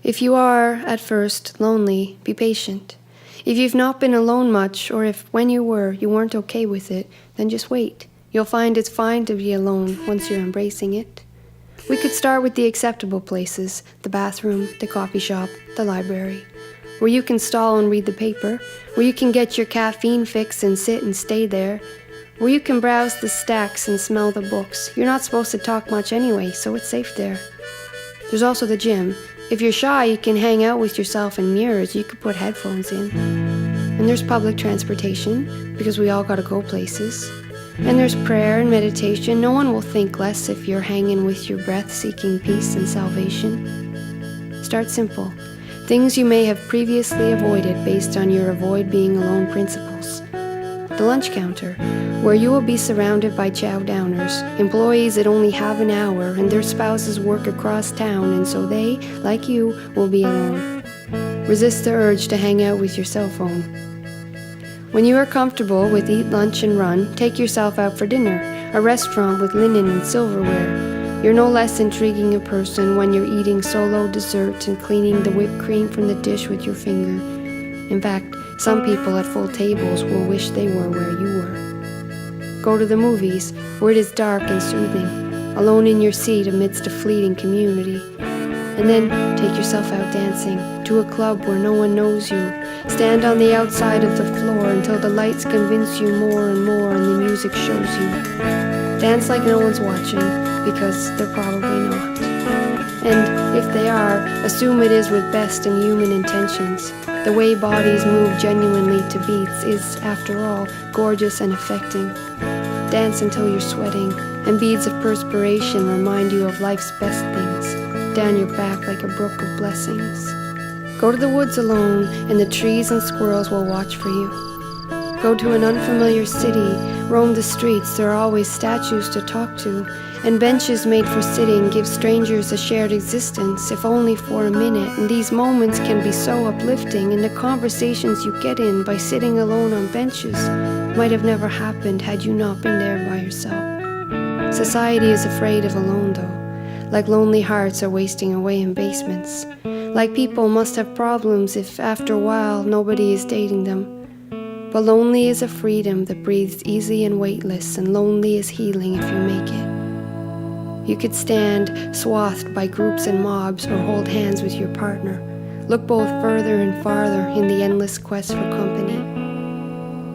If you are, at first, lonely, be patient. If you've not been alone much, or if when you were, you weren't okay with it, then just wait. You'll find it's fine to be alone once you're embracing it. We could start with the acceptable places, the bathroom, the coffee shop, the library, where you can stall and read the paper, where you can get your caffeine fix and sit and stay there, where you can browse the stacks and smell the books. You're not supposed to talk much anyway, so it's safe there. There's also the gym. If you're shy, you can hang out with yourself in mirrors. You could put headphones in. And there's public transportation, because we all gotta go places. And there's prayer and meditation. No one will think less if you're hanging with your breath, seeking peace and salvation. Start simple. Things you may have previously avoided based on your avoid being alone principles. The lunch counter, where you will be surrounded by chow downers, employees that only have an hour and their spouses work across town, and so they, like you, will be alone. Resist the urge to hang out with your cell phone. When you are comfortable with eat lunch and run, take yourself out for dinner, a restaurant with linen and silverware. You're no less intriguing a person when you're eating solo dessert and cleaning the whipped cream from the dish with your finger. In fact, some people at full tables will wish they were where you were. Go to the movies, where it is dark and soothing, alone in your seat amidst a fleeting community. And then take yourself out dancing, to a club where no one knows you. Stand on the outside of the floor until the lights convince you more and more and the music shows you. Dance like no one's watching, because they're probably not. And if they are, assume it is with best and human intentions. The way bodies move genuinely to beats is, after all, gorgeous and affecting. Dance until you're sweating, and beads of perspiration remind you of life's best things, down your back like a brook of blessings. Go to the woods alone, and the trees and squirrels will watch for you. Go to an unfamiliar city, roam the streets, there are always statues to talk to, and benches made for sitting give strangers a shared existence, if only for a minute, and these moments can be so uplifting, and the conversations you get in by sitting alone on benches might have never happened had you not been there by yourself. Society is afraid of alone, though, like lonely hearts are wasting away in basements, like people must have problems if, after a while, nobody is dating them. But lonely is a freedom that breathes easy and weightless, and lonely is healing if you make it. You could stand swathed by groups and mobs, or hold hands with your partner. Look both further and farther in the endless quest for company.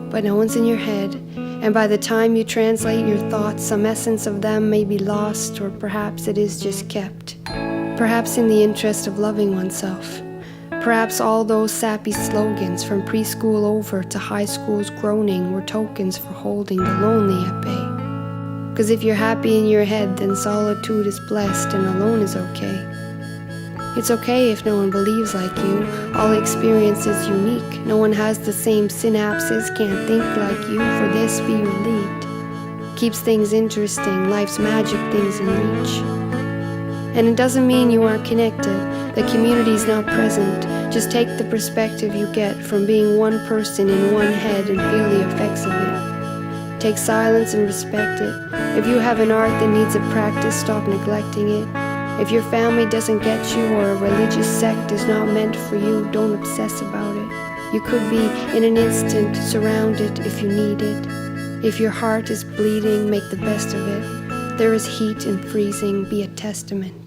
But no one's in your head, and by the time you translate your thoughts, some essence of them may be lost, or perhaps it is just kept. Perhaps in the interest of loving oneself. Perhaps all those sappy slogans from preschool over to high school's groaning were tokens for holding the lonely at bay. 'Cause if you're happy in your head, then solitude is blessed and alone is okay. It's okay if no one believes like you. All experience is unique. No one has the same synapses, can't think like you. For this, be relieved. Keeps things interesting, life's magic things in reach. And it doesn't mean you aren't connected. The community's not present. Just take the perspective you get from being one person in one head and feel the effects of it. Take silence and respect it. If you have an art that needs a practice, stop neglecting it. If your family doesn't get you or a religious sect is not meant for you, don't obsess about it. You could be, in an instant, surrounded if you need it. If your heart is bleeding, make the best of it. There is heat in freezing, be a testament.